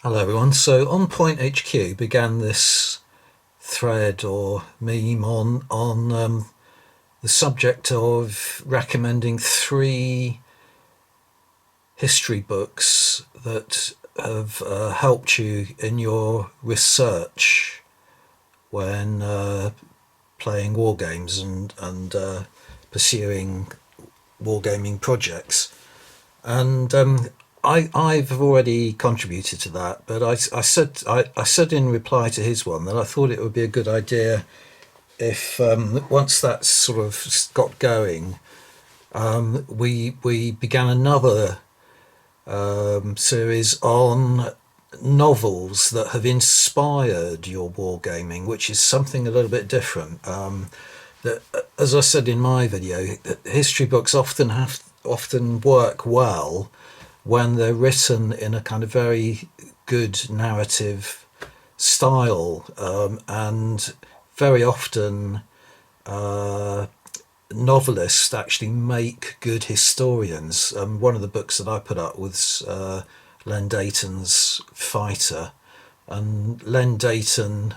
Hello everyone. So On Point HQ began this thread or meme on the subject of recommending three history books that have helped you in your research when playing war games and pursuing wargaming projects. And I've already contributed to that, but I said in reply to his one that I thought it would be a good idea if once that's sort of got going, we began another series on novels that have inspired your wargaming, which is something a little bit different. That, as I said in my video, history books often work well when they're written in a kind of very good narrative style, and very often novelists actually make good historians. One of the books that I put up was Len Deighton's Fighter, and Len Deighton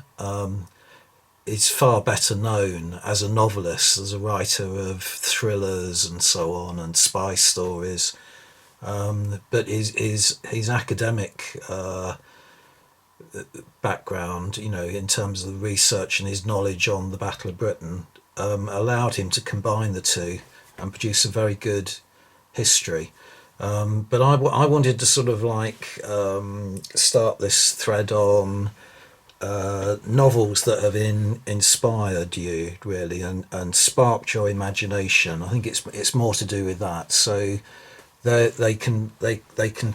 is far better known as a novelist, as a writer of thrillers and so on, and spy stories. But his academic background, in terms of the research and his knowledge on the Battle of Britain, allowed him to combine the two and produce a very good history. But I wanted to sort of start this thread on novels that have inspired you really and sparked your imagination. I think it's more to do with that. So they can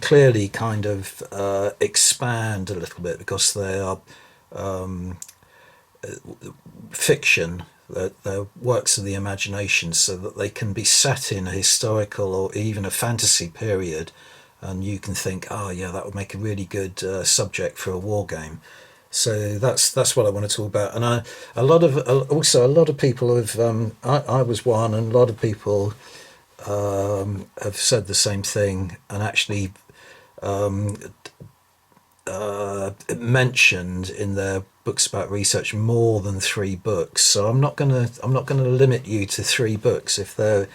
clearly kind of expand a little bit because they are fiction. They're works of the imagination, so that they can be set in a historical or even a fantasy period, and you can think, oh yeah, that would make a really good subject for a war game. So that's what I want to talk about. And a lot of people have. I was one, and a lot of people have said the same thing, and actually mentioned in their books about research more than three books. So I'm not gonna limit you to three books. If there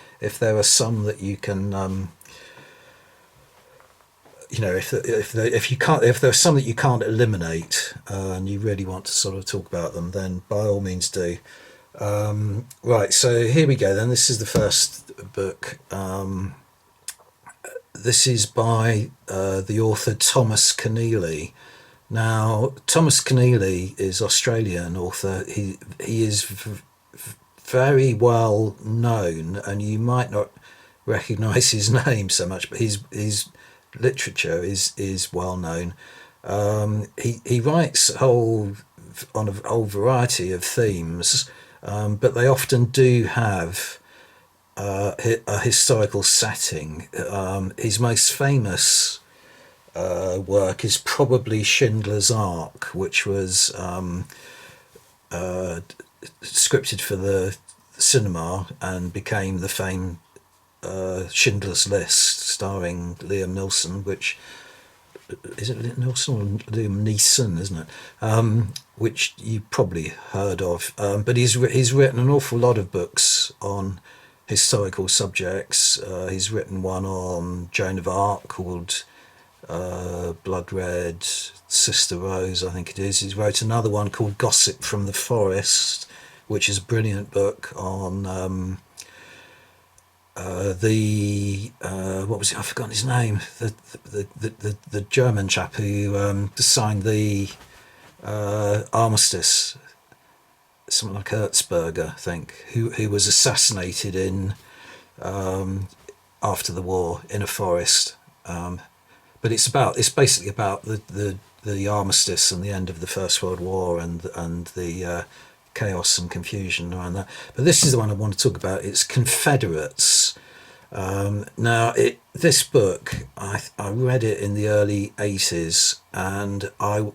are some that you can, if you can't, if there's some that you can't eliminate, and you really want to sort of talk about them, then by all means do. Right, so here we go then. This is the first book. This is by the author Thomas Keneally. Now, Thomas Keneally is Australian author. He is very well known, and you might not recognise his name so much, but his literature is well known. He writes on a whole variety of themes, but they often do have a historical setting. His most famous work is probably Schindler's Ark, which was scripted for the cinema and became the famed Schindler's List, starring Liam Neeson, which is it Liam Neeson or Liam Neeson, isn't it? Which you probably heard of. But he's written an awful lot of books on historical subjects. He's written one on Joan of Arc called Blood Red, Sister Rose, I think it is. He's wrote another one called Gossip from the Forest, which is a brilliant book on the what was it? I've forgotten his name. The German chap who signed the armistice, something like Erzberger, I think, who was assassinated in after the war in a forest. But it's basically about the armistice and the end of the First World War and the chaos and confusion around that. But this is the one I want to talk about. It's Confederates. Now, this book, I read it in the early 80s, and I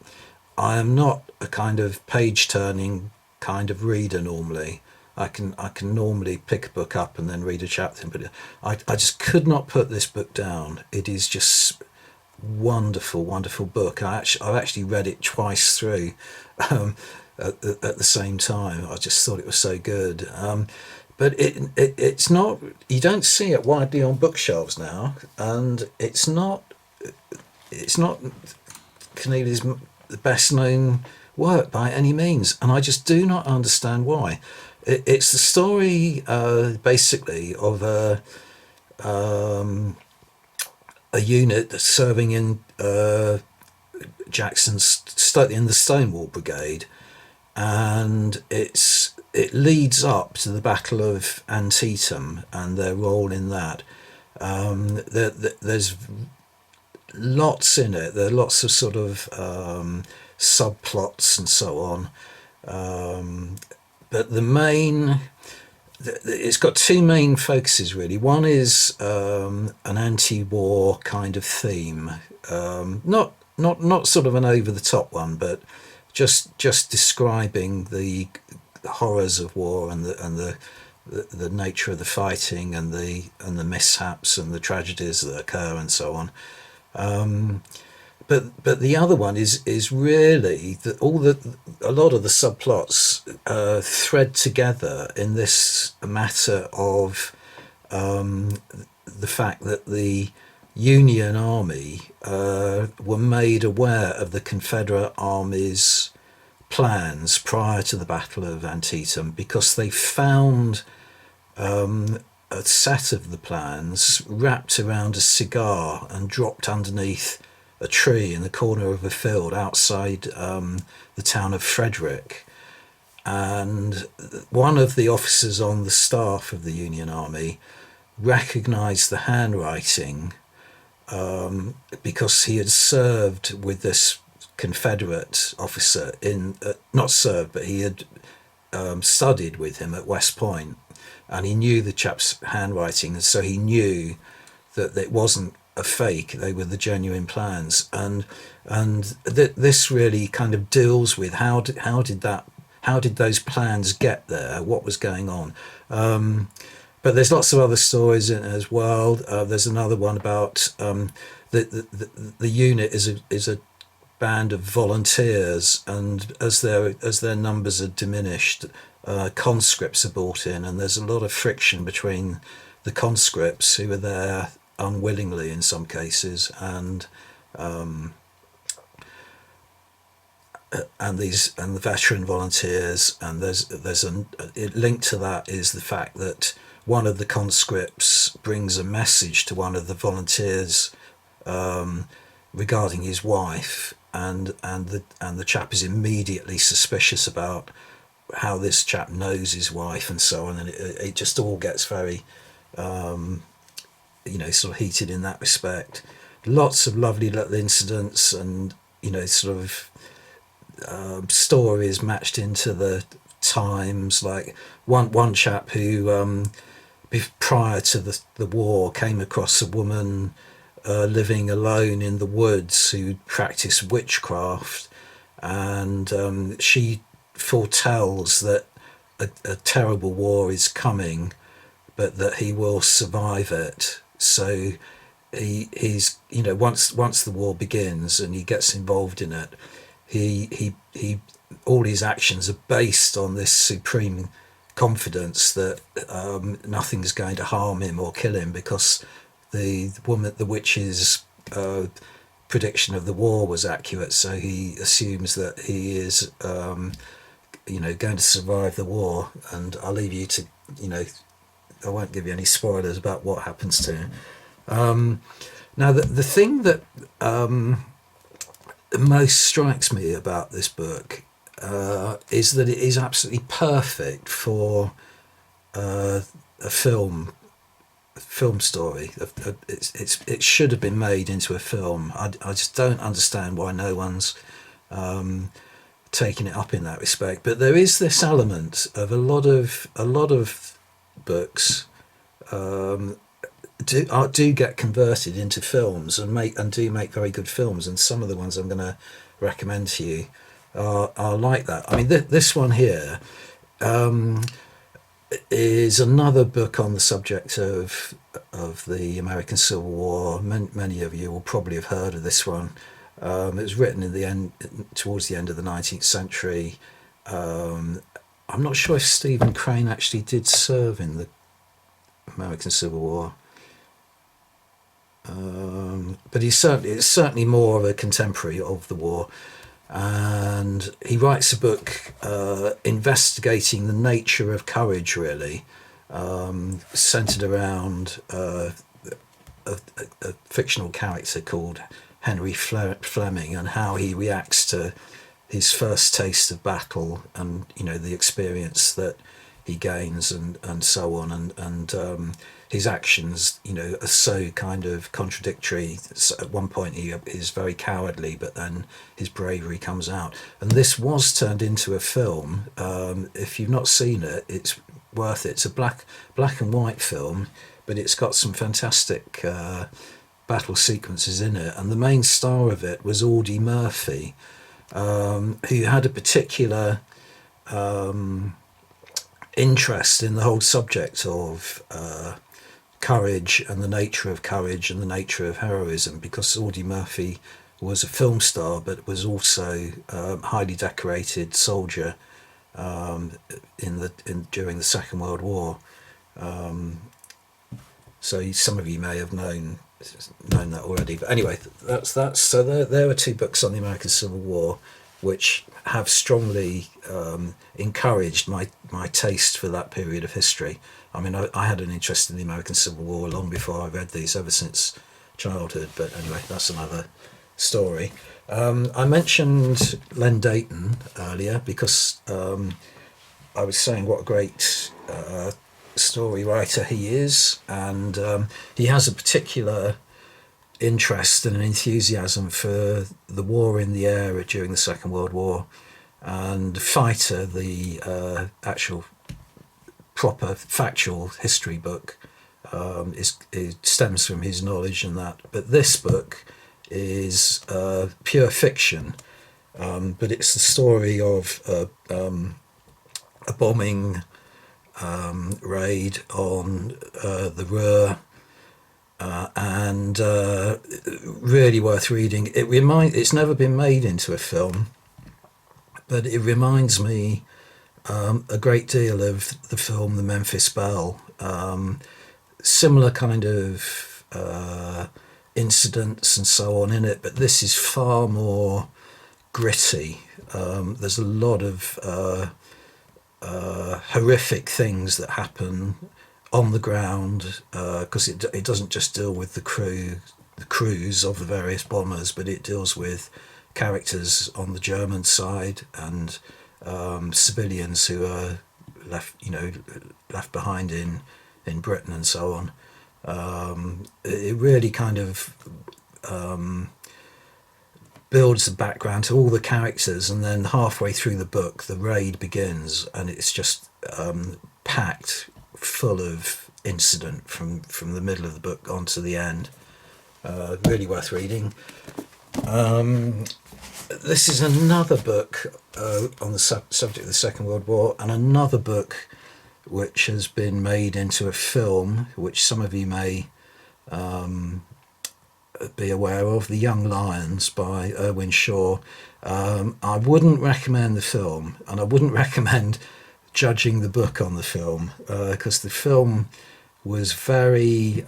am not a kind of page turning kind of reader normally. I can normally pick a book up and then read a chapter, but I just could not put this book down. It is just wonderful, wonderful book. I've actually read it twice through um, at the same time. I just thought it was so good. But it's not. You don't see it widely on bookshelves now, and it's not Keneally's best known work by any means, and I just do not understand why. It's the story, basically, of a unit that's serving in Jackson's in the Stonewall Brigade, and it leads up to the Battle of Antietam and their role in that. There's lots in it. There are lots of sort of subplots and so on. But it's got two main focuses really. One is an anti-war kind of theme, not sort of an over-the-top one, but just describing the horrors of war and the nature of the fighting and the mishaps and the tragedies that occur and so on. But the other one is really that a lot of the subplots thread together in this matter of the fact that the Union Army were made aware of the Confederate Army's plans prior to the Battle of Antietam, because they found a set of the plans wrapped around a cigar and dropped underneath a tree in the corner of a field outside the town of Frederick. And one of the officers on the staff of the Union Army recognized the handwriting because he had served with this Confederate officer not served, but he had studied with him at West Point, and he knew the chap's handwriting, and so he knew that it wasn't a fake; they were the genuine plans. And this really kind of deals with how did those plans get there? What was going on? But there's lots of other stories in it as well. There's another one about the unit is a band of volunteers, and as their numbers are diminished, conscripts are brought in, and there's a lot of friction between the conscripts who are there unwillingly in some cases, and the veteran volunteers. And there's a link to that is the fact that one of the conscripts brings a message to one of the volunteers regarding his wife, and the chap is immediately suspicious about how this chap knows his wife and so on, and it just all gets very sort of heated in that respect. Lots of lovely little incidents and sort of stories matched into the times, like one chap who prior to the war came across a woman living alone in the woods who practiced witchcraft, and she foretells that a terrible war is coming, but that he will survive it. So he's once the war begins and he gets involved in it, he all his actions are based on this supreme confidence that nothing's going to harm him or kill him, because the witch's prediction of the war was accurate. So he assumes that he is going to survive the war. And I'll leave you to I won't give you any spoilers about what happens to him. Now the thing that most strikes me about this book is that it is absolutely perfect for a film story. It should have been made into a film. I just don't understand why no one's taking it up in that respect. But there is this element of a lot of books do get converted into films and do make very good films, and some of the ones I'm going to recommend to you are like that. I mean, this one here is another book on the subject of of the American Civil War. Many of you will probably have heard of this one. It was written towards the end of the 19th century. I'm not sure if Stephen Crane actually did serve in the American Civil War, but it's certainly more of a contemporary of the war. And he writes a book investigating the nature of courage, really, centered around a fictional character called Henry Fleming, and how he reacts to his first taste of battle, and the experience that he gains, and so on, and his actions are so kind of contradictory. So at one point he is very cowardly, but then his bravery comes out, and this was turned into a film. If you've not seen it, it's worth it. It's a black and white film, but it's got some fantastic battle sequences in it, and the main star of it was Audie Murphy, who had a particular interest in the whole subject of courage, and the nature of courage, and the nature of heroism, because Audie Murphy was a film star, but was also a highly decorated soldier during the Second World War. So some of you may have known that already. But anyway, that's so there are two books on the American Civil War which have strongly encouraged my taste for that period of history. I mean, I had an interest in the American Civil War long before I read these, ever since childhood. But anyway, that's another story. I mentioned Len Deighton earlier because I was saying what a great story writer he is, and he has a particular interest and an enthusiasm for the war in the air during the Second World War, and Fighter, the actual proper factual history book, it stems from his knowledge and that. But this book is pure fiction, but it's the story of a bombing raid on the Ruhr, and really worth reading. It's never been made into a film, but it reminds me a great deal of the film The Memphis Belle. Similar kind of incidents and so on in it, but this is far more gritty. There's a lot of horrific things that happen on the ground, because it doesn't just deal with the crews of the various bombers, but it deals with characters on the German side, and civilians who are left behind in Britain and so on. It really kind of builds the background to all the characters, and then halfway through the book the raid begins, and it's just packed full of incident from the middle of the book on to the end. Really worth reading. This is another book on the subject of the Second World War, and another book which has been made into a film, which some of you may be aware of, The Young Lions by Irwin Shaw. I wouldn't recommend the film, and I wouldn't recommend judging the book on the film, because the film was very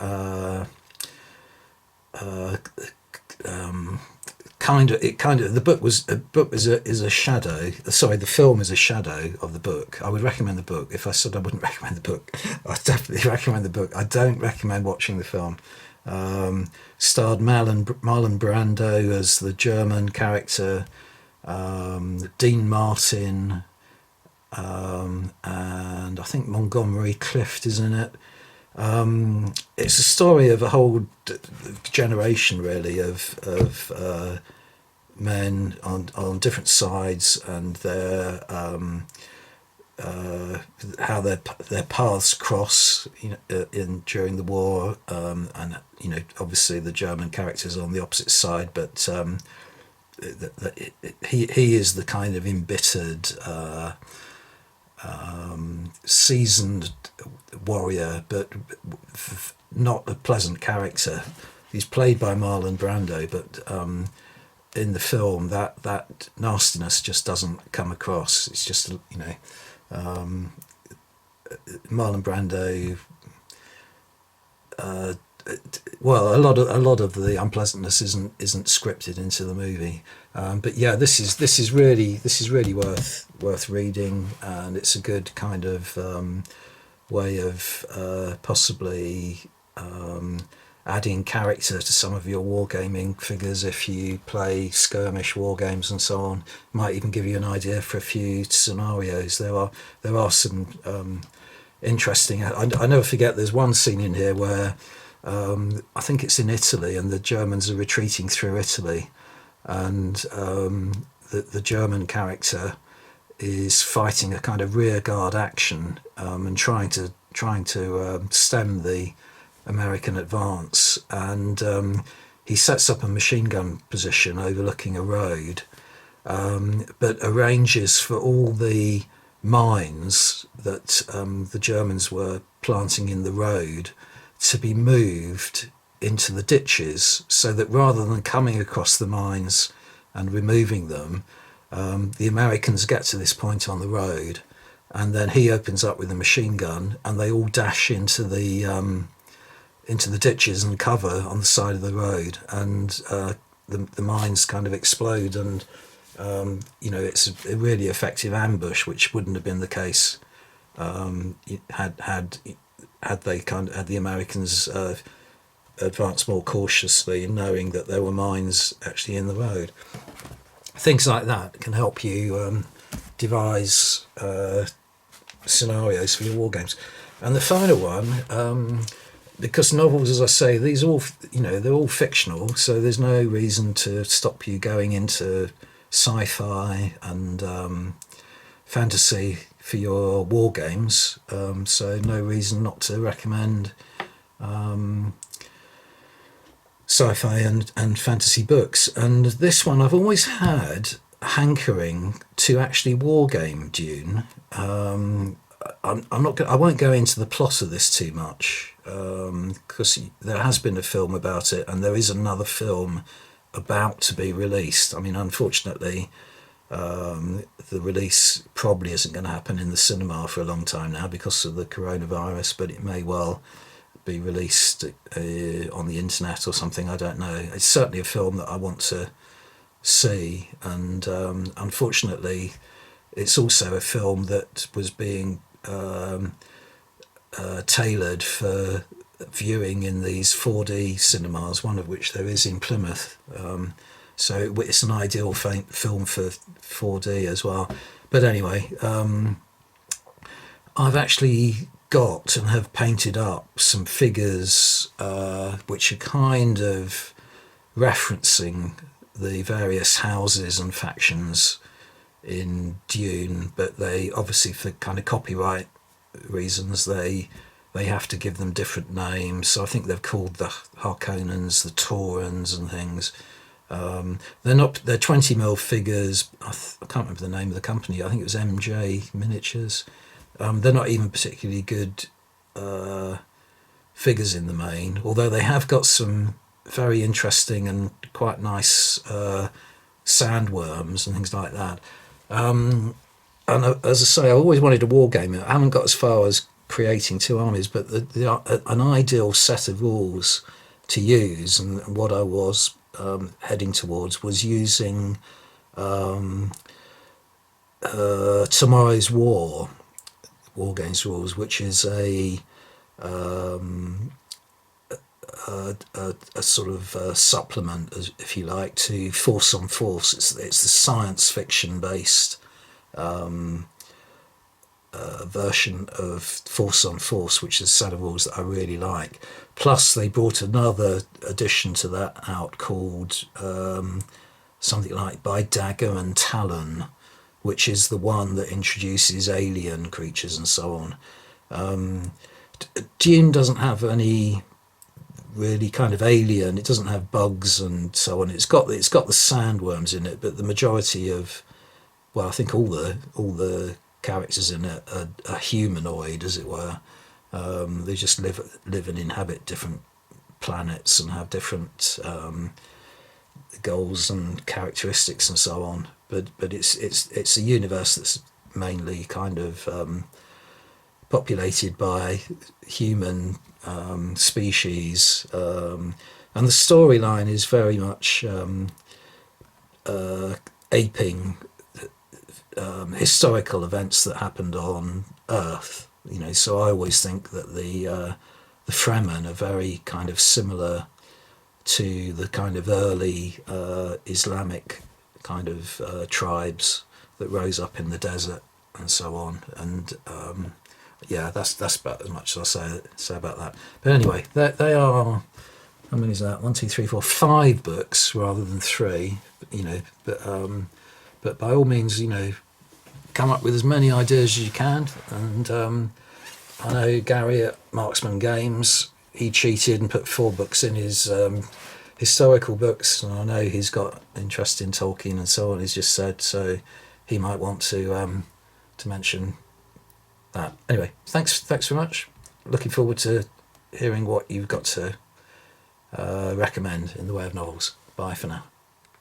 is a shadow. Sorry, the film is a shadow of the book. I would recommend the book. If I said I wouldn't recommend the book, I'd definitely recommend the book. I don't recommend watching the film. Starred Marlon Brando as the German character, Dean Martin, and I think Montgomery Clift is in it. It's a story of a whole generation, really, of men on different sides, and their how their paths cross, during the war, and obviously the German characters on the opposite side, but he is the kind of embittered, seasoned warrior, but not a pleasant character. He's played by Marlon Brando, but in the film, that nastiness just doesn't come across. It's just, Marlon Brando. Well, a lot of the unpleasantness isn't scripted into the movie, but yeah, this is really worth reading, and it's a good kind of way of possibly adding character to some of your wargaming figures if you play skirmish war games and so on. Might even give you an idea for a few scenarios. There are some interesting. I never forget. There's one scene in here where I think it's in Italy, and the Germans are retreating through Italy, and the German character is fighting a kind of rear guard action and trying to stem the American advance, and he sets up a machine gun position overlooking a road, but arranges for all the mines that the Germans were planting in the road to be moved into the ditches, so that rather than coming across the mines and removing them, the Americans get to this point on the road, and then he opens up with a machine gun, and they all dash into the ditches and cover on the side of the road, and the mines kind of explode, and it's a really effective ambush, which wouldn't have been the case had the Americans advanced more cautiously, knowing that there were mines actually in the road. Things like that can help you devise scenarios for your war games. And the final one, because novels, as I say, these are all, they're all fictional, so there's no reason to stop you going into sci-fi and fantasy for your war games, so no reason not to recommend sci-fi and fantasy books. And this one, I've always had hankering to actually wargame Dune. I won't go into the plot of this too much, because there has been a film about it, and there is another film about to be released. I mean, unfortunately, the release probably isn't going to happen in the cinema for a long time now because of the coronavirus, but it may well be released on the internet or something. I don't know. It's certainly a film that I want to see, and unfortunately, it's also a film that was being tailored for viewing in these 4D cinemas, one of which there is in Plymouth. So it's an ideal film for 4D as well. But anyway, I've actually got and have painted up some figures which are kind of referencing the various houses and factions in Dune, but they obviously, for kind of copyright reasons, they have to give them different names. So I think they've called the Harkonnens the Taurans and things. They're 20mm figures. I can't remember the name of the company. I think it was MJ Miniatures. They're not even particularly good figures in the main, although they have got some very interesting and quite nice sandworms and things like that. And as I say, I always wanted a war game. I haven't got as far as creating two armies, but an ideal set of rules to use, and what I was heading towards was using Tomorrow's War games rules, which is a sort of supplement, if you like, to Force on Force. It's the science fiction based version of Force on Force, which is a set of rules that I really like. Plus, they brought another addition to that out called something like By Dagger and Talon, which is the one that introduces alien creatures and so on. Dune doesn't have any really kind of alien. It doesn't have bugs and so on. It's got the sandworms in it, but the majority of, well, I think all the characters in it are humanoid, as it were. They just live and inhabit different planets and have different goals and characteristics and so on. But it's a universe that's mainly kind of populated by human species, and the storyline is very much aping historical events that happened on Earth. So I always think that the Fremen are very kind of similar to the kind of early Islamic kind of tribes that rose up in the desert and so on. And yeah, that's about as much as I'll say about that. But anyway, they are, how many is that? 1, 2, 3, 4, 5 books rather than 3. But by all means, come up with as many ideas as you can. And I know Gary at Marksman Games, he cheated and put 4 books in his historical books, and I know he's got interest in Tolkien and so on. He's just said, so he might want to mention that. Anyway, thanks very much. Looking forward to hearing what you've got to recommend in the way of novels. Bye for now.